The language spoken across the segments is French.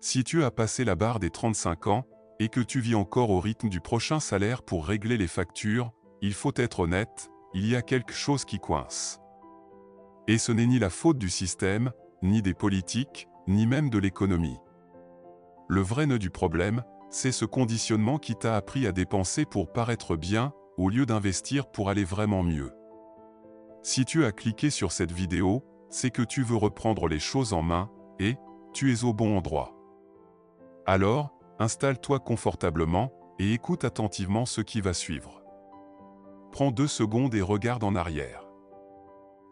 Si tu as passé la barre des 35 ans et que tu vis encore au rythme du prochain salaire pour régler les factures, il faut être honnête, il y a quelque chose qui coince. Et ce n'est ni la faute du système, ni des politiques, ni même de l'économie. Le vrai nœud du problème, c'est ce conditionnement qui t'a appris à dépenser pour paraître bien, au lieu d'investir pour aller vraiment mieux. Si tu as cliqué sur cette vidéo, c'est que tu veux reprendre les choses en main, et tu es au bon endroit. Alors, installe-toi confortablement, et écoute attentivement ce qui va suivre. Prends 2 secondes et regarde en arrière.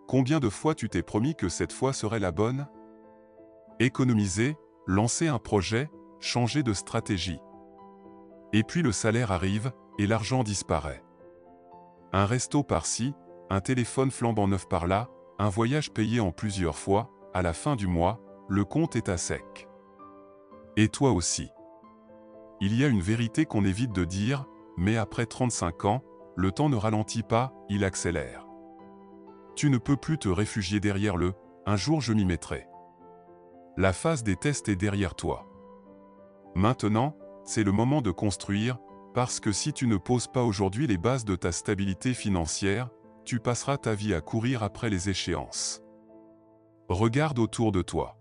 Combien de fois tu t'es promis que cette fois serait la bonne? Économiser, lancer un projet, changer de stratégie. Et puis le salaire arrive, et l'argent disparaît. Un resto par-ci, un téléphone flambant neuf par-là, un voyage payé en plusieurs fois, à la fin du mois, le compte est à sec. Et toi aussi. Il y a une vérité qu'on évite de dire, mais après 35 ans, le temps ne ralentit pas, il accélère. Tu ne peux plus te réfugier derrière le « un jour je m'y mettrai ». La phase des tests est derrière toi. Maintenant, c'est le moment de construire, parce que si tu ne poses pas aujourd'hui les bases de ta stabilité financière, tu passeras ta vie à courir après les échéances. Regarde autour de toi.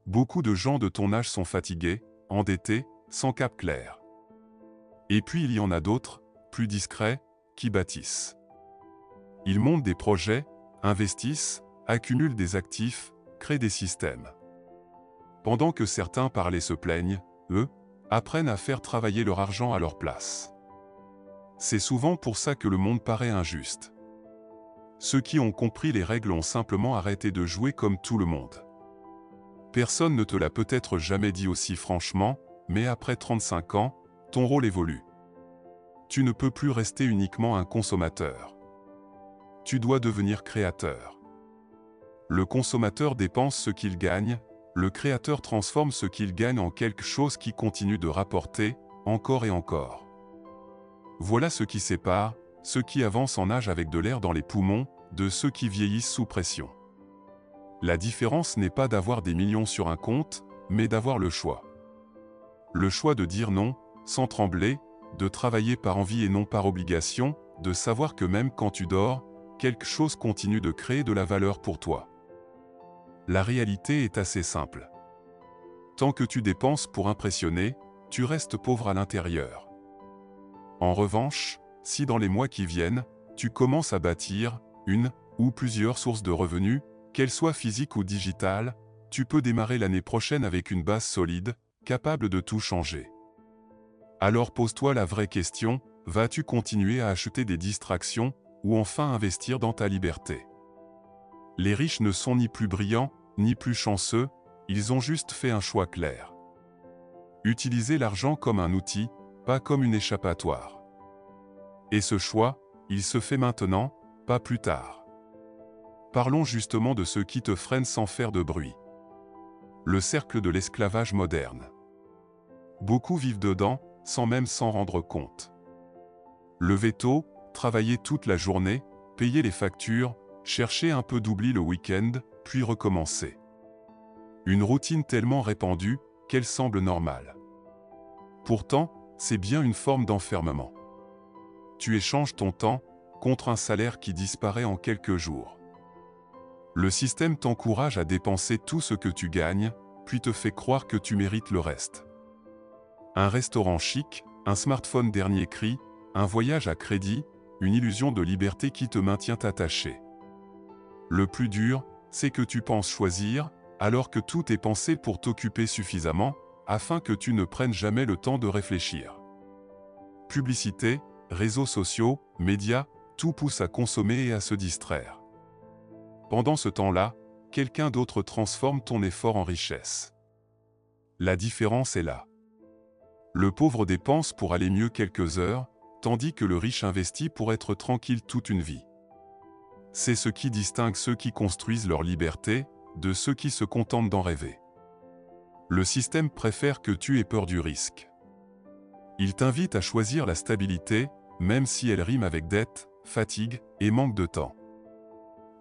Beaucoup de gens de ton âge sont fatigués, endettés, sans cap clair. Et puis il y en a d'autres, plus discrets, qui bâtissent. Ils montent des projets, investissent, accumulent des actifs, créent des systèmes. Pendant que certains parlent et se plaignent, eux, apprennent à faire travailler leur argent à leur place. C'est souvent pour ça que le monde paraît injuste. Ceux qui ont compris les règles ont simplement arrêté de jouer comme tout le monde. Personne ne te l'a peut-être jamais dit aussi franchement, mais après 35 ans, ton rôle évolue. Tu ne peux plus rester uniquement un consommateur. Tu dois devenir créateur. Le consommateur dépense ce qu'il gagne, le créateur transforme ce qu'il gagne en quelque chose qui continue de rapporter, encore et encore. Voilà ce qui sépare ceux qui avancent en âge avec de l'air dans les poumons, de ceux qui vieillissent sous pression. La différence n'est pas d'avoir des millions sur un compte, mais d'avoir le choix. Le choix de dire non, sans trembler, de travailler par envie et non par obligation, de savoir que même quand tu dors, quelque chose continue de créer de la valeur pour toi. La réalité est assez simple. Tant que tu dépenses pour impressionner, tu restes pauvre à l'intérieur. En revanche, si dans les mois qui viennent, tu commences à bâtir une ou plusieurs sources de revenus, qu'elles soient physiques ou digitales, tu peux démarrer l'année prochaine avec une base solide, capable de tout changer. Alors pose-toi la vraie question, vas-tu continuer à acheter des distractions, ou enfin investir dans ta liberté? Les riches ne sont ni plus brillants, ni plus chanceux, ils ont juste fait un choix clair. Utiliser l'argent comme un outil, pas comme une échappatoire. Et ce choix, il se fait maintenant, pas plus tard. Parlons justement de ceux qui te freinent sans faire de bruit. Le cercle de l'esclavage moderne. Beaucoup vivent dedans, sans même s'en rendre compte. Lever tôt, travailler toute la journée, payer les factures, chercher un peu d'oubli le week-end, puis recommencer. Une routine tellement répandue, qu'elle semble normale. Pourtant, c'est bien une forme d'enfermement. Tu échanges ton temps contre un salaire qui disparaît en quelques jours. Le système t'encourage à dépenser tout ce que tu gagnes, puis te fait croire que tu mérites le reste. Un restaurant chic, un smartphone dernier cri, un voyage à crédit, une illusion de liberté qui te maintient attaché. Le plus dur, c'est que tu penses choisir, alors que tout est pensé pour t'occuper suffisamment, afin que tu ne prennes jamais le temps de réfléchir. Publicité, réseaux sociaux, médias, tout pousse à consommer et à se distraire. Pendant ce temps-là, quelqu'un d'autre transforme ton effort en richesse. La différence est là. Le pauvre dépense pour aller mieux quelques heures, tandis que le riche investit pour être tranquille toute une vie. C'est ce qui distingue ceux qui construisent leur liberté, de ceux qui se contentent d'en rêver. Le système préfère que tu aies peur du risque. Il t'invite à choisir la stabilité, même si elle rime avec dette, fatigue et manque de temps.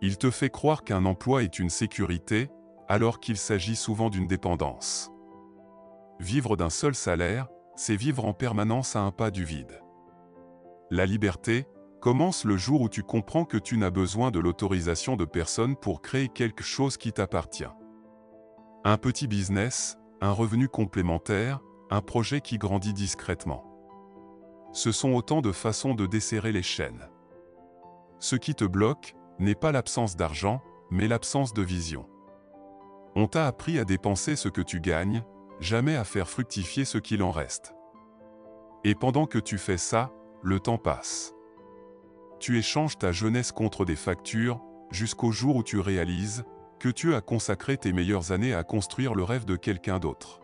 Il te fait croire qu'un emploi est une sécurité, alors qu'il s'agit souvent d'une dépendance. vivre d'un seul salaire, c'est vivre en permanence à un pas du vide. La liberté commence le jour où tu comprends que tu n'as besoin de l'autorisation de personne pour créer quelque chose qui t'appartient. Un petit business, un revenu complémentaire, un projet qui grandit discrètement. Ce sont autant de façons de desserrer les chaînes. Ce qui te bloque n'est pas l'absence d'argent, mais l'absence de vision. On t'a appris à dépenser ce que tu gagnes, jamais à faire fructifier ce qu'il en reste. Et pendant que tu fais ça, le temps passe. Tu échanges ta jeunesse contre des factures, jusqu'au jour où tu réalises que tu as consacré tes meilleures années à construire le rêve de quelqu'un d'autre.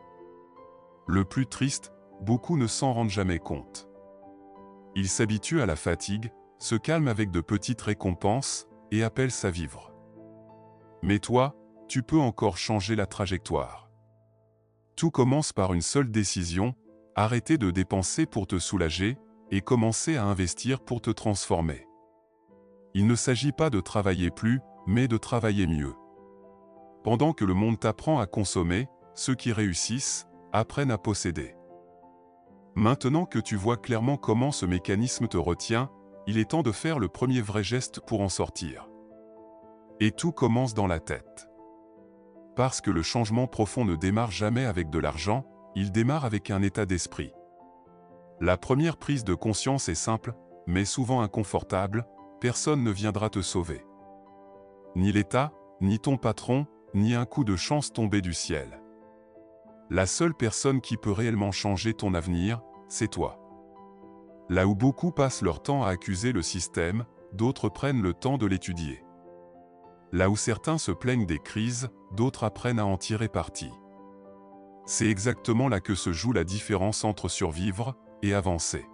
Le plus triste, beaucoup ne s'en rendent jamais compte. Ils s'habituent à la fatigue, se calment avec de petites récompenses et appellent à vivre. Mais toi, tu peux encore changer la trajectoire. Tout commence par une seule décision, arrêter de dépenser pour te soulager et commencer à investir pour te transformer. Il ne s'agit pas de travailler plus, mais de travailler mieux. Pendant que le monde t'apprend à consommer, ceux qui réussissent apprennent à posséder. Maintenant que tu vois clairement comment ce mécanisme te retient, il est temps de faire le premier vrai geste pour en sortir. Et tout commence dans la tête. Parce que le changement profond ne démarre jamais avec de l'argent, il démarre avec un état d'esprit. La première prise de conscience est simple, mais souvent inconfortable, personne ne viendra te sauver. Ni l'État, ni ton patron, ni un coup de chance tombé du ciel. La seule personne qui peut réellement changer ton avenir, c'est toi. Là où beaucoup passent leur temps à accuser le système, d'autres prennent le temps de l'étudier. Là où certains se plaignent des crises, d'autres apprennent à en tirer parti. C'est exactement là que se joue la différence entre survivre et avancer.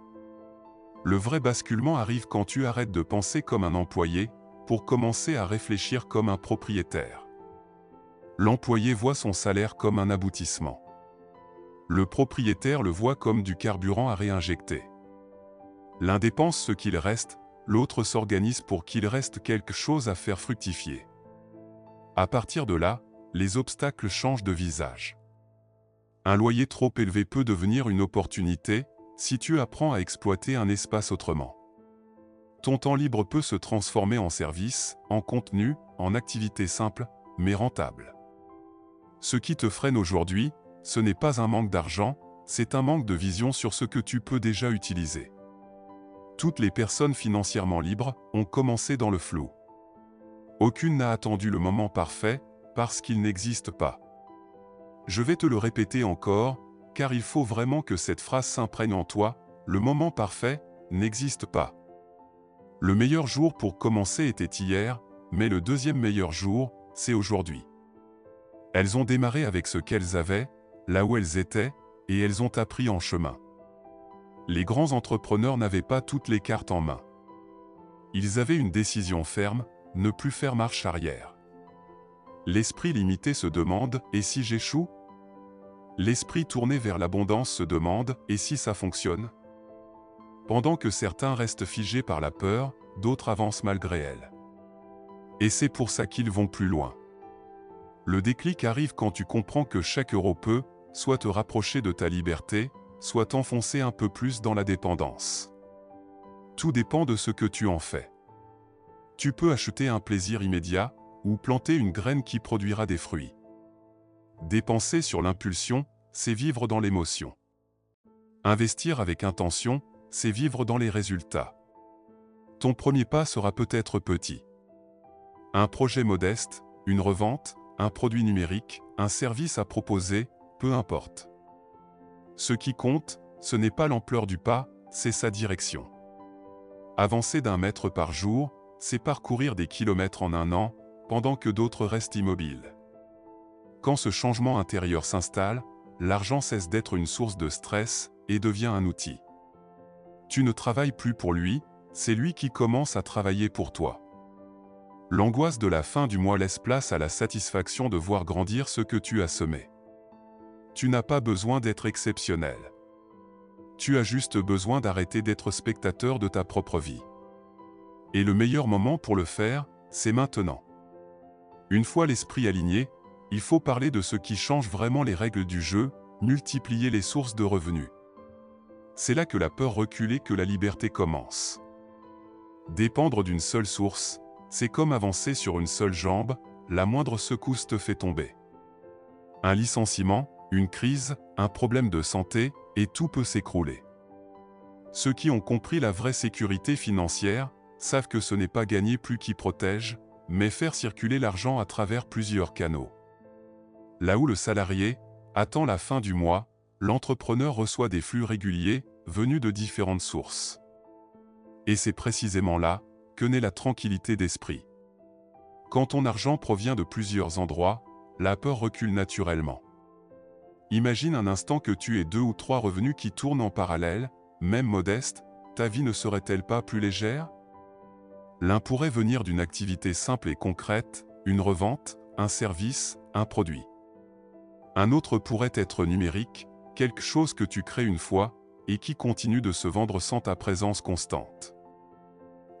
Le vrai basculement arrive quand tu arrêtes de penser comme un employé, pour commencer à réfléchir comme un propriétaire. L'employé voit son salaire comme un aboutissement. Le propriétaire le voit comme du carburant à réinjecter. L'un dépense ce qu'il reste, l'autre s'organise pour qu'il reste quelque chose à faire fructifier. À partir de là, les obstacles changent de visage. Un loyer trop élevé peut devenir une opportunité, si tu apprends à exploiter un espace autrement. Ton temps libre peut se transformer en service, en contenu, en activité simple, mais rentable. Ce qui te freine aujourd'hui, ce n'est pas un manque d'argent, c'est un manque de vision sur ce que tu peux déjà utiliser. Toutes les personnes financièrement libres ont commencé dans le flou. Aucune n'a attendu le moment parfait, parce qu'il n'existe pas. Je vais te le répéter encore, car il faut vraiment que cette phrase s'imprègne en toi, le moment parfait n'existe pas. Le meilleur jour pour commencer était hier, mais le deuxième meilleur jour, c'est aujourd'hui. Elles ont démarré avec ce qu'elles avaient, là où elles étaient, et elles ont appris en chemin. Les grands entrepreneurs n'avaient pas toutes les cartes en main. Ils avaient une décision ferme, ne plus faire marche arrière. L'esprit limité se demande « et si j'échoue ?» L'esprit tourné vers l'abondance se demande « et si ça fonctionne ?» Pendant que certains restent figés par la peur, d'autres avancent malgré elle. Et c'est pour ça qu'ils vont plus loin. Le déclic arrive quand tu comprends que chaque euro peut, soit te rapprocher de ta liberté, soit t'enfoncer un peu plus dans la dépendance. Tout dépend de ce que tu en fais. Tu peux acheter un plaisir immédiat, ou planter une graine qui produira des fruits. Dépenser sur l'impulsion, c'est vivre dans l'émotion. Investir avec intention, c'est vivre dans les résultats. Ton premier pas sera peut-être petit. Un projet modeste, une revente, un produit numérique, un service à proposer, peu importe. Ce qui compte, ce n'est pas l'ampleur du pas, c'est sa direction. Avancer d'1 mètre par jour, c'est parcourir des kilomètres en 1 an, pendant que d'autres restent immobiles. Quand ce changement intérieur s'installe, l'argent cesse d'être une source de stress et devient un outil. Tu ne travailles plus pour lui, c'est lui qui commence à travailler pour toi. L'angoisse de la fin du mois laisse place à la satisfaction de voir grandir ce que tu as semé. Tu n'as pas besoin d'être exceptionnel. Tu as juste besoin d'arrêter d'être spectateur de ta propre vie. Et le meilleur moment pour le faire, c'est maintenant. Une fois l'esprit aligné, il faut parler de ce qui change vraiment les règles du jeu, multiplier les sources de revenus. C'est là que la peur recule et que la liberté commence. Dépendre d'une seule source, c'est comme avancer sur une seule jambe, la moindre secousse te fait tomber. Un licenciement, une crise, un problème de santé, et tout peut s'écrouler. Ceux qui ont compris la vraie sécurité financière savent que ce n'est pas gagner plus qui protège, mais faire circuler l'argent à travers plusieurs canaux. Là où le salarié attend la fin du mois, l'entrepreneur reçoit des flux réguliers venus de différentes sources. Et c'est précisément là que naît la tranquillité d'esprit. Quand ton argent provient de plusieurs endroits, la peur recule naturellement. Imagine un instant que tu aies 2 ou 3 revenus qui tournent en parallèle, même modestes, ta vie ne serait-elle pas plus légère? L'un pourrait venir d'une activité simple et concrète, une revente, un service, un produit. Un autre pourrait être numérique, quelque chose que tu crées une fois et qui continue de se vendre sans ta présence constante.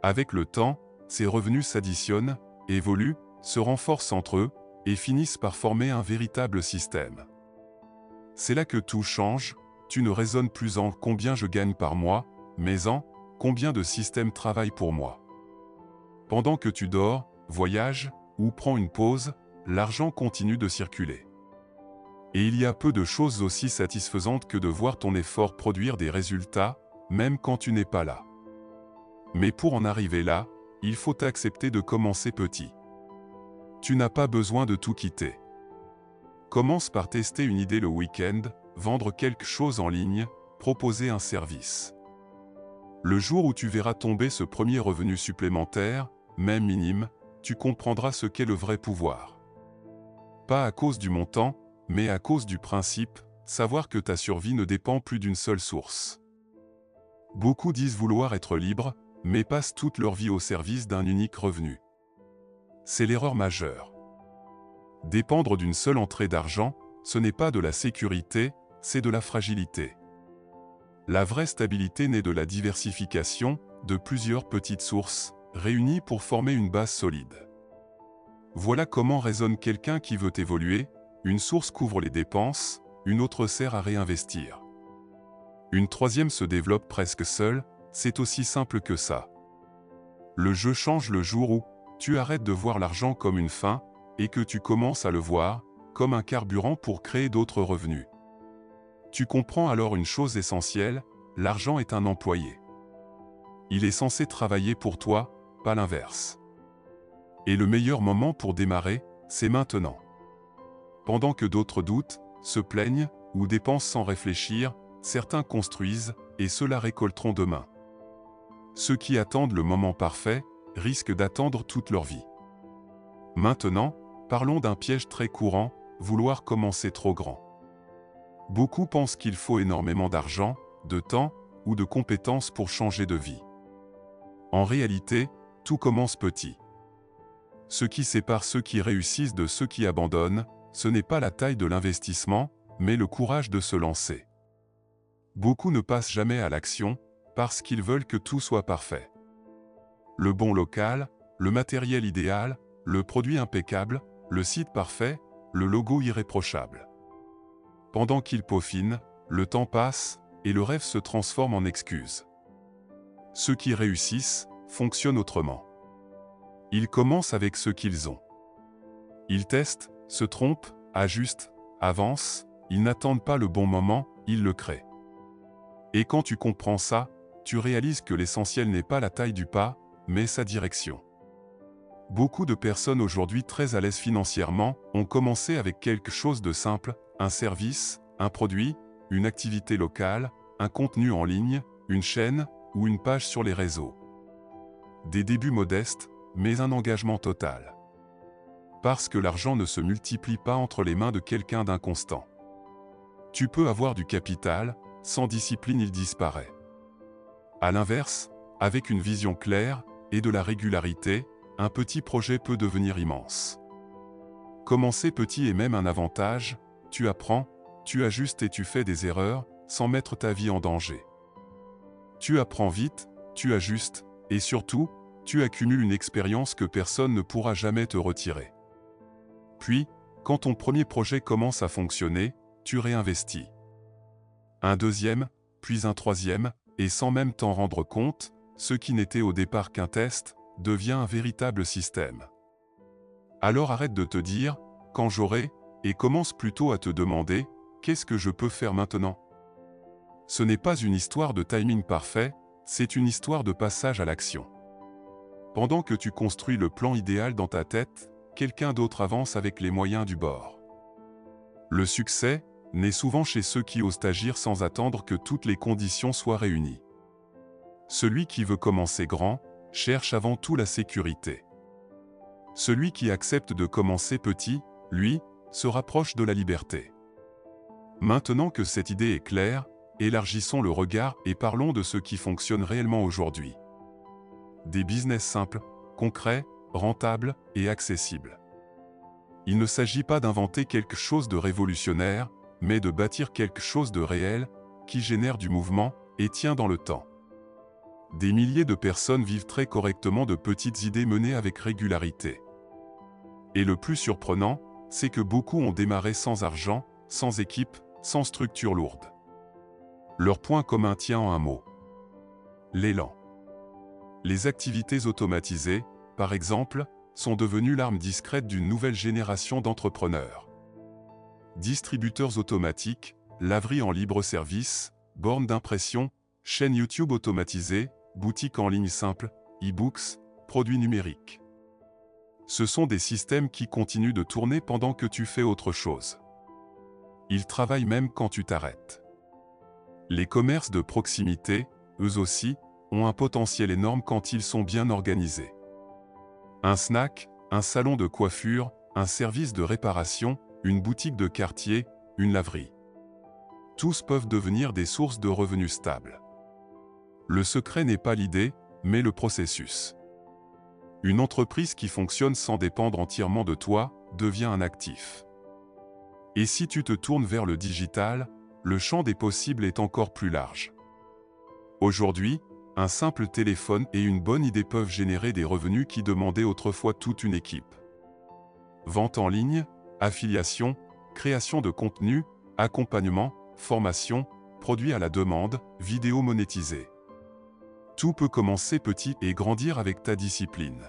Avec le temps, ces revenus s'additionnent, évoluent, se renforcent entre eux et finissent par former un véritable système. C'est là que tout change, tu ne raisonnes plus en « combien je gagne par mois », mais en « combien de systèmes travaillent pour moi ». Pendant que tu dors, voyages ou prends une pause, l'argent continue de circuler. Et il y a peu de choses aussi satisfaisantes que de voir ton effort produire des résultats, même quand tu n'es pas là. Mais pour en arriver là, il faut accepter de commencer petit. Tu n'as pas besoin de tout quitter. Commence par tester une idée le week-end, vendre quelque chose en ligne, proposer un service. Le jour où tu verras tomber ce premier revenu supplémentaire, même minime, tu comprendras ce qu'est le vrai pouvoir. Pas à cause du montant, mais à cause du principe, savoir que ta survie ne dépend plus d'une seule source. Beaucoup disent vouloir être libres, mais passent toute leur vie au service d'un unique revenu. C'est l'erreur majeure. Dépendre d'une seule entrée d'argent, ce n'est pas de la sécurité, c'est de la fragilité. La vraie stabilité naît de la diversification de plusieurs petites sources, réunies pour former une base solide. Voilà comment raisonne quelqu'un qui veut évoluer. Une source couvre les dépenses, une autre sert à réinvestir. Une troisième se développe presque seule, c'est aussi simple que ça. Le jeu change le jour où tu arrêtes de voir l'argent comme une fin et que tu commences à le voir comme un carburant pour créer d'autres revenus. Tu comprends alors une chose essentielle, l'argent est un employé. Il est censé travailler pour toi, pas l'inverse. Et le meilleur moment pour démarrer, c'est maintenant. Pendant que d'autres doutent, se plaignent ou dépensent sans réfléchir, certains construisent et ceux-là récolteront demain. Ceux qui attendent le moment parfait risquent d'attendre toute leur vie. Maintenant, parlons d'un piège très courant, vouloir commencer trop grand. Beaucoup pensent qu'il faut énormément d'argent, de temps ou de compétences pour changer de vie. En réalité, tout commence petit. Ce qui sépare ceux qui réussissent de ceux qui abandonnent, ce n'est pas la taille de l'investissement, mais le courage de se lancer. Beaucoup ne passent jamais à l'action, parce qu'ils veulent que tout soit parfait. Le bon local, le matériel idéal, le produit impeccable, le site parfait, le logo irréprochable. Pendant qu'ils peaufinent, le temps passe, et le rêve se transforme en excuse. Ceux qui réussissent, fonctionnent autrement. Ils commencent avec ce qu'ils ont. Ils testent, se trompent, ajustent, avancent, ils n'attendent pas le bon moment, ils le créent. Et quand tu comprends ça, tu réalises que l'essentiel n'est pas la taille du pas, mais sa direction. Beaucoup de personnes aujourd'hui très à l'aise financièrement ont commencé avec quelque chose de simple, un service, un produit, une activité locale, un contenu en ligne, une chaîne ou une page sur les réseaux. Des débuts modestes, mais un engagement total. Parce que l'argent ne se multiplie pas entre les mains de quelqu'un d'inconstant. Tu peux avoir du capital, sans discipline il disparaît. À l'inverse, avec une vision claire et de la régularité, un petit projet peut devenir immense. Commencer petit est même un avantage, tu apprends, tu ajustes et tu fais des erreurs, sans mettre ta vie en danger. Tu apprends vite, tu ajustes, et surtout, tu accumules une expérience que personne ne pourra jamais te retirer. Puis, quand ton premier projet commence à fonctionner, tu réinvestis. Un deuxième, puis un troisième, et sans même t'en rendre compte, ce qui n'était au départ qu'un test, devient un véritable système. Alors arrête de te dire « quand j'aurai » et commence plutôt à te demander « qu'est-ce que je peux faire maintenant ?» Ce n'est pas une histoire de timing parfait, c'est une histoire de passage à l'action. Pendant que tu construis le plan idéal dans ta tête, quelqu'un d'autre avance avec les moyens du bord. Le succès naît souvent chez ceux qui osent agir sans attendre que toutes les conditions soient réunies. Celui qui veut commencer grand cherche avant tout la sécurité. Celui qui accepte de commencer petit, lui, se rapproche de la liberté. Maintenant que cette idée est claire, élargissons le regard et parlons de ce qui fonctionne réellement aujourd'hui. Des business simples, concrets, rentables et accessibles. Il ne s'agit pas d'inventer quelque chose de révolutionnaire, mais de bâtir quelque chose de réel, qui génère du mouvement et tient dans le temps. Des milliers de personnes vivent très correctement de petites idées menées avec régularité. Et le plus surprenant, c'est que beaucoup ont démarré sans argent, sans équipe, sans structure lourde. Leur point commun tient en un mot. L'élan. Les activités automatisées, par exemple, sont devenues l'arme discrète d'une nouvelle génération d'entrepreneurs. Distributeurs automatiques, laveries en libre service, bornes d'impression, chaînes YouTube automatisées, boutiques en ligne simples, e-books, produits numériques. Ce sont des systèmes qui continuent de tourner pendant que tu fais autre chose. Ils travaillent même quand tu t'arrêtes. Les commerces de proximité, eux aussi, ont un potentiel énorme quand ils sont bien organisés. Un snack, un salon de coiffure, un service de réparation, une boutique de quartier, une laverie. Tous peuvent devenir des sources de revenus stables. Le secret n'est pas l'idée, mais le processus. Une entreprise qui fonctionne sans dépendre entièrement de toi devient un actif. Et si tu te tournes vers le digital, le champ des possibles est encore plus large. Aujourd'hui, un simple téléphone et une bonne idée peuvent générer des revenus qui demandaient autrefois toute une équipe. Vente en ligne, affiliation, création de contenu, accompagnement, formation, produits à la demande, vidéos monétisées. Tout peut commencer petit et grandir avec ta discipline.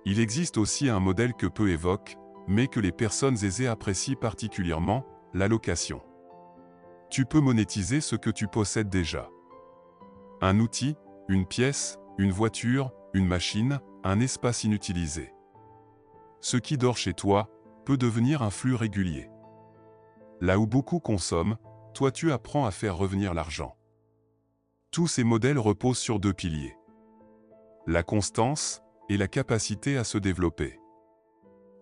Il existe aussi un modèle que peu évoquent, mais que les personnes aisées apprécient particulièrement, la location. Tu peux monétiser ce que tu possèdes déjà. Un outil, une pièce, une voiture, une machine, un espace inutilisé. Ce qui dort chez toi peut devenir un flux régulier. Là où beaucoup consomment, toi tu apprends à faire revenir l'argent. Tous ces modèles reposent sur deux piliers. La constance et la capacité à se développer.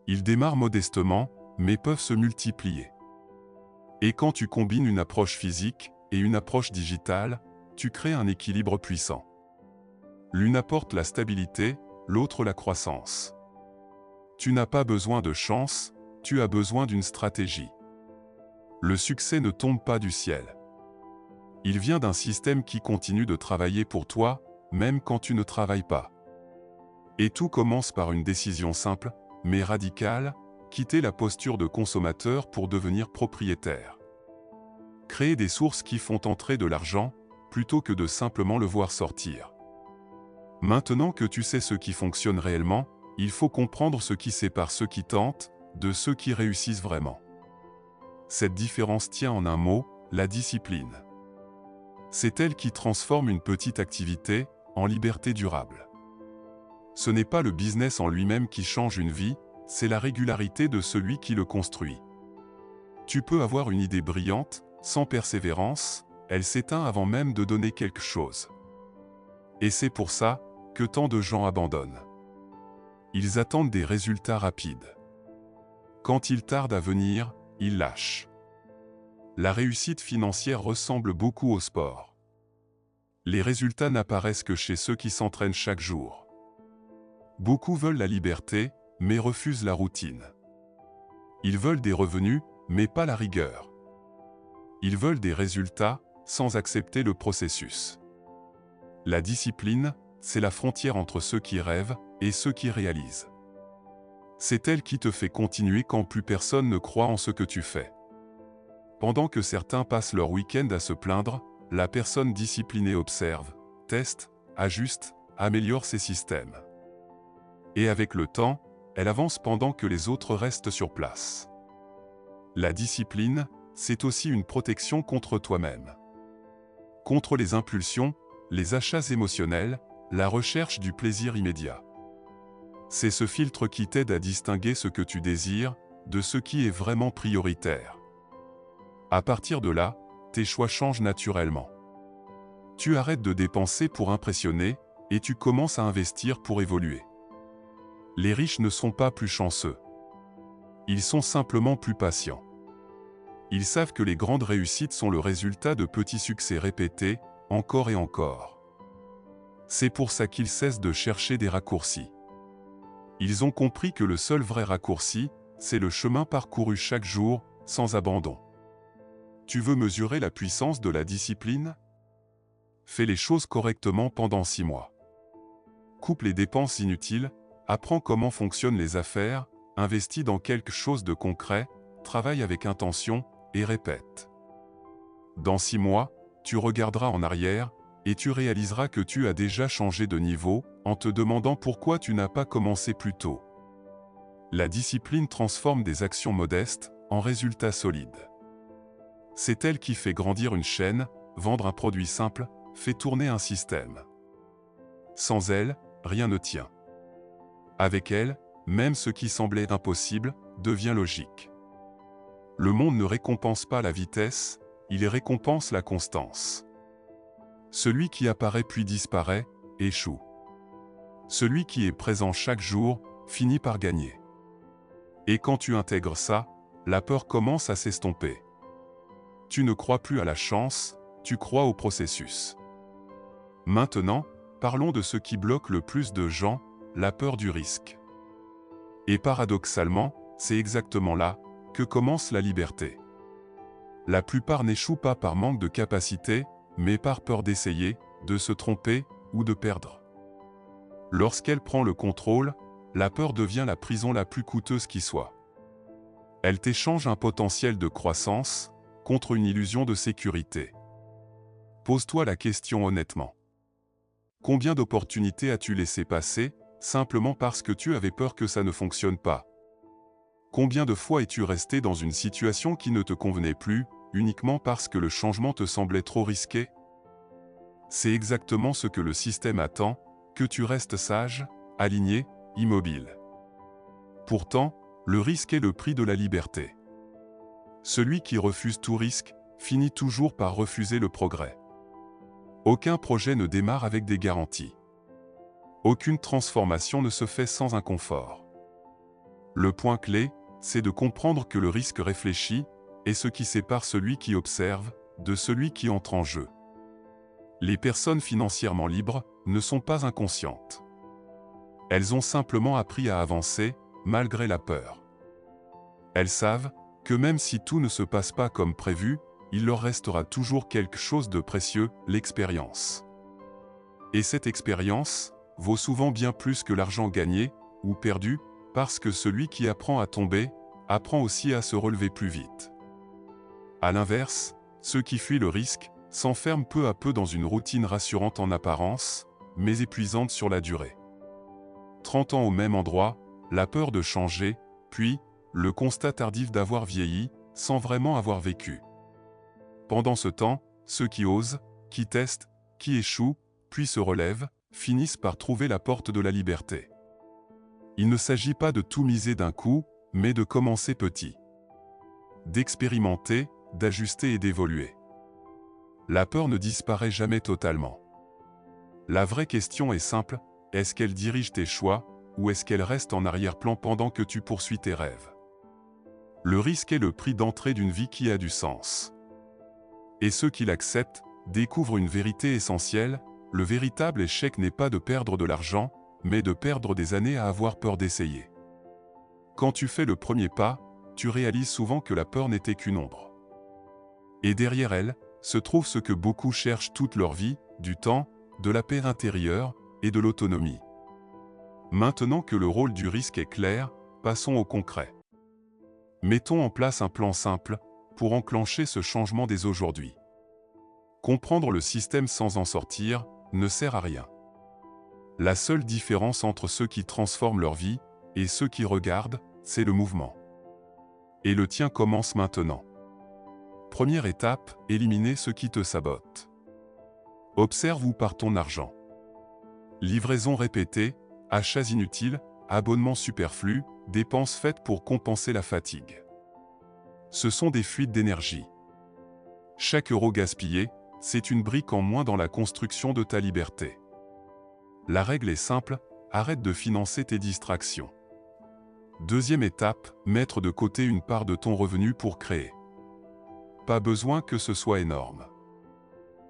Ils démarrent modestement, mais peuvent se multiplier. Et quand tu combines une approche physique et une approche digitale, tu crées un équilibre puissant. L'une apporte la stabilité, l'autre la croissance. Tu n'as pas besoin de chance, tu as besoin d'une stratégie. Le succès ne tombe pas du ciel. Il vient d'un système qui continue de travailler pour toi, même quand tu ne travailles pas. Et tout commence par une décision simple, mais radicale, quitter la posture de consommateur pour devenir propriétaire. Créer des sources qui font entrer de l'argent, plutôt que de simplement le voir sortir. Maintenant que tu sais ce qui fonctionne réellement, il faut comprendre ce qui sépare ceux qui tentent de ceux qui réussissent vraiment. Cette différence tient en un mot, la discipline. C'est elle qui transforme une petite activité en liberté durable. Ce n'est pas le business en lui-même qui change une vie, c'est la régularité de celui qui le construit. Tu peux avoir une idée brillante, sans persévérance, elle s'éteint avant même de donner quelque chose. Et c'est pour ça que tant de gens abandonnent. Ils attendent des résultats rapides. Quand ils tardent à venir, ils lâchent. La réussite financière ressemble beaucoup au sport. Les résultats n'apparaissent que chez ceux qui s'entraînent chaque jour. Beaucoup veulent la liberté, mais refusent la routine. Ils veulent des revenus, mais pas la rigueur. Ils veulent des résultats, sans accepter le processus. La discipline, c'est la frontière entre ceux qui rêvent et ceux qui réalisent. C'est elle qui te fait continuer quand plus personne ne croit en ce que tu fais. Pendant que certains passent leur week-end à se plaindre, la personne disciplinée observe, teste, ajuste, améliore ses systèmes. Et avec le temps, elle avance pendant que les autres restent sur place. La discipline, c'est aussi une protection contre toi-même. Contre les impulsions, les achats émotionnels, la recherche du plaisir immédiat. C'est ce filtre qui t'aide à distinguer ce que tu désires de ce qui est vraiment prioritaire. À partir de là, tes choix changent naturellement. Tu arrêtes de dépenser pour impressionner et tu commences à investir pour évoluer. Les riches ne sont pas plus chanceux. Ils sont simplement plus patients. Ils savent que les grandes réussites sont le résultat de petits succès répétés, encore et encore. C'est pour ça qu'ils cessent de chercher des raccourcis. Ils ont compris que le seul vrai raccourci, c'est le chemin parcouru chaque jour, sans abandon. Tu veux mesurer la puissance de la discipline? Fais les choses correctement pendant 6 mois. Coupe les dépenses inutiles, apprends comment fonctionnent les affaires, investis dans quelque chose de concret, travaille avec intention et répète. Dans 6 mois, tu regarderas en arrière et tu réaliseras que tu as déjà changé de niveau en te demandant pourquoi tu n'as pas commencé plus tôt. La discipline transforme des actions modestes en résultats solides. C'est elle qui fait grandir une chaîne, vendre un produit simple, fait tourner un système. Sans elle, rien ne tient. Avec elle, même ce qui semblait impossible devient logique. Le monde ne récompense pas la vitesse, il récompense la constance. Celui qui apparaît puis disparaît, échoue. Celui qui est présent chaque jour, finit par gagner. Et quand tu intègres ça, la peur commence à s'estomper. Tu ne crois plus à la chance, tu crois au processus. Maintenant, parlons de ce qui bloque le plus de gens, la peur du risque. Et paradoxalement, c'est exactement là que commence la liberté. La plupart n'échouent pas par manque de capacité, mais par peur d'essayer, de se tromper ou de perdre. Lorsqu'elle prend le contrôle, la peur devient la prison la plus coûteuse qui soit. Elle t'échange un potentiel de croissance contre une illusion de sécurité. Pose-toi la question honnêtement. Combien d'opportunités as-tu laissé passer, simplement parce que tu avais peur que ça ne fonctionne pas? Combien de fois es-tu resté dans une situation qui ne te convenait plus, uniquement parce que le changement te semblait trop risqué? C'est exactement ce que le système attend, que tu restes sage, aligné, immobile. Pourtant, le risque est le prix de la liberté. Celui qui refuse tout risque, finit toujours par refuser le progrès. Aucun projet ne démarre avec des garanties. Aucune transformation ne se fait sans inconfort. Le point clé, c'est de comprendre que le risque réfléchi est ce qui sépare celui qui observe de celui qui entre en jeu. Les personnes financièrement libres ne sont pas inconscientes. Elles ont simplement appris à avancer, malgré la peur. Elles savent que même si tout ne se passe pas comme prévu, il leur restera toujours quelque chose de précieux, l'expérience. Et cette expérience vaut souvent bien plus que l'argent gagné ou perdu, parce que celui qui apprend à tomber, apprend aussi à se relever plus vite. À l'inverse, ceux qui fuient le risque s'enferment peu à peu dans une routine rassurante en apparence, mais épuisante sur la durée. 30 ans au même endroit, la peur de changer, puis le constat tardif d'avoir vieilli, sans vraiment avoir vécu. Pendant ce temps, ceux qui osent, qui testent, qui échouent, puis se relèvent, finissent par trouver la porte de la liberté. Il ne s'agit pas de tout miser d'un coup, mais de commencer petit. D'expérimenter, d'ajuster et d'évoluer. La peur ne disparaît jamais totalement. La vraie question est simple, est-ce qu'elle dirige tes choix, ou est-ce qu'elle reste en arrière-plan pendant que tu poursuis tes rêves? Le risque est le prix d'entrée d'une vie qui a du sens. Et ceux qui l'acceptent découvrent une vérité essentielle, le véritable échec n'est pas de perdre de l'argent, mais de perdre des années à avoir peur d'essayer. Quand tu fais le premier pas, tu réalises souvent que la peur n'était qu'une ombre. Et derrière elle, se trouve ce que beaucoup cherchent toute leur vie, du temps, de la paix intérieure et de l'autonomie. Maintenant que le rôle du risque est clair, passons au concret. Mettons en place un plan simple, pour enclencher ce changement dès aujourd'hui. Comprendre le système sans en sortir ne sert à rien. La seule différence entre ceux qui transforment leur vie et ceux qui regardent, c'est le mouvement. Et le tien commence maintenant. Première étape, éliminer ce qui te sabote. Observe où part ton argent. Livraisons répétées, achats inutiles, abonnements superflus, dépenses faites pour compenser la fatigue. Ce sont des fuites d'énergie. Chaque euro gaspillé, c'est une brique en moins dans la construction de ta liberté. La règle est simple, arrête de financer tes distractions. Deuxième étape, mettre de côté une part de ton revenu pour créer. Pas besoin que ce soit énorme.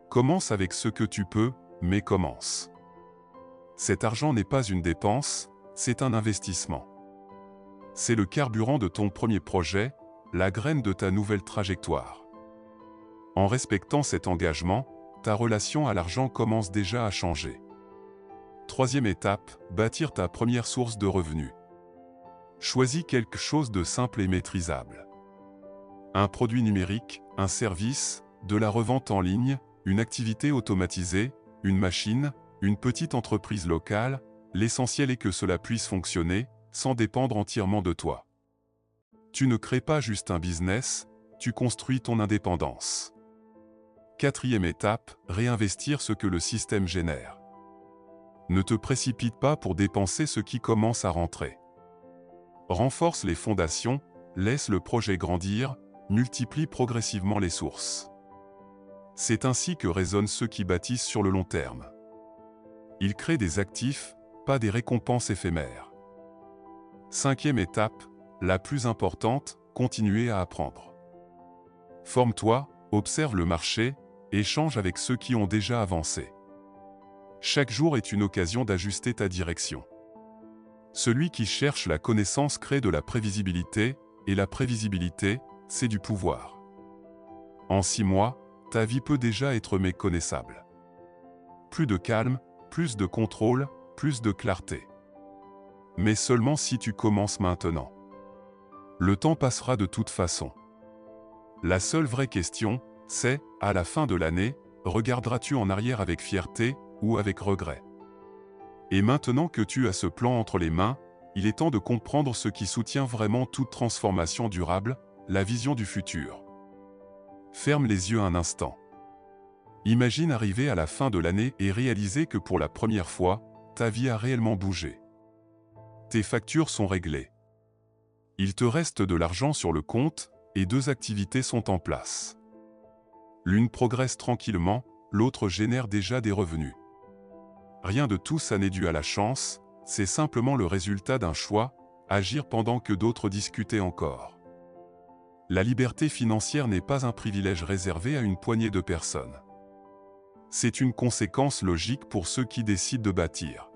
Commence avec ce que tu peux, mais commence. Cet argent n'est pas une dépense, c'est un investissement. C'est le carburant de ton premier projet, la graine de ta nouvelle trajectoire. En respectant cet engagement, ta relation à l'argent commence déjà à changer. Troisième étape, bâtir ta première source de revenus. Choisis quelque chose de simple et maîtrisable. Un produit numérique, un service, de la revente en ligne, une activité automatisée, une machine, une petite entreprise locale, l'essentiel est que cela puisse fonctionner, sans dépendre entièrement de toi. Tu ne crées pas juste un business, tu construis ton indépendance. Quatrième étape, réinvestir ce que le système génère. Ne te précipite pas pour dépenser ce qui commence à rentrer. Renforce les fondations, laisse le projet grandir, multiplie progressivement les sources. C'est ainsi que résonnent ceux qui bâtissent sur le long terme. Ils créent des actifs, pas des récompenses éphémères. Cinquième étape, la plus importante, continuer à apprendre. Forme-toi, observe le marché, échange avec ceux qui ont déjà avancé. Chaque jour est une occasion d'ajuster ta direction. Celui qui cherche la connaissance crée de la prévisibilité, et la prévisibilité, c'est du pouvoir. En 6 mois, ta vie peut déjà être méconnaissable. Plus de calme, plus de contrôle, plus de clarté. Mais seulement si tu commences maintenant. Le temps passera de toute façon. La seule vraie question, c'est, à la fin de l'année, regarderas-tu en arrière avec fierté ou avec regret? Et maintenant que tu as ce plan entre les mains, il est temps de comprendre ce qui soutient vraiment toute transformation durable, la vision du futur. Ferme les yeux un instant. Imagine arriver à la fin de l'année et réaliser que pour la première fois, ta vie a réellement bougé. Tes factures sont réglées. Il te reste de l'argent sur le compte et 2 activités sont en place. L'une progresse tranquillement, l'autre génère déjà des revenus. Rien de tout ça n'est dû à la chance, c'est simplement le résultat d'un choix, agir pendant que d'autres discutaient encore. La liberté financière n'est pas un privilège réservé à une poignée de personnes. C'est une conséquence logique pour ceux qui décident de bâtir.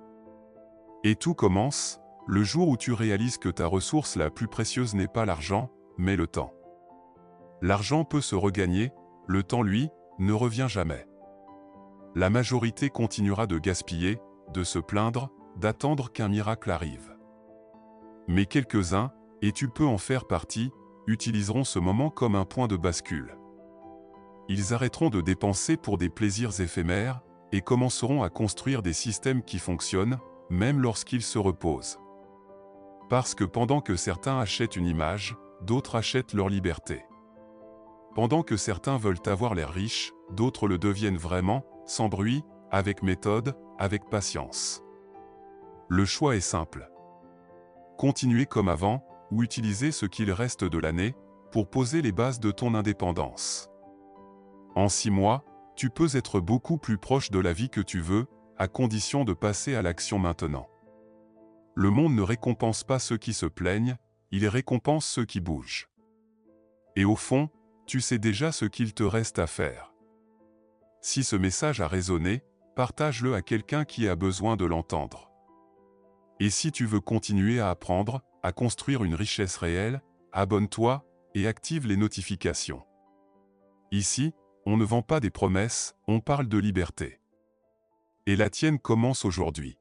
Et tout commence, le jour où tu réalises que ta ressource la plus précieuse n'est pas l'argent, mais le temps. L'argent peut se regagner, le temps, lui, ne revient jamais. La majorité continuera de gaspiller, de se plaindre, d'attendre qu'un miracle arrive. Mais quelques-uns, et tu peux en faire partie, utiliseront ce moment comme un point de bascule. Ils arrêteront de dépenser pour des plaisirs éphémères et commenceront à construire des systèmes qui fonctionnent, même lorsqu'ils se reposent. Parce que pendant que certains achètent une image, d'autres achètent leur liberté. Pendant que certains veulent avoir l'air riches, d'autres le deviennent vraiment, sans bruit, avec méthode, avec patience. Le choix est simple. Continuer comme avant, ou utiliser ce qu'il reste de l'année, pour poser les bases de ton indépendance. En 6 mois, tu peux être beaucoup plus proche de la vie que tu veux, à condition de passer à l'action maintenant. Le monde ne récompense pas ceux qui se plaignent, il récompense ceux qui bougent. Et au fond, tu sais déjà ce qu'il te reste à faire. Si ce message a résonné, partage-le à quelqu'un qui a besoin de l'entendre. Et si tu veux continuer à apprendre, à construire une richesse réelle, abonne-toi et active les notifications. Ici, on ne vend pas des promesses, on parle de liberté. Et la tienne commence aujourd'hui.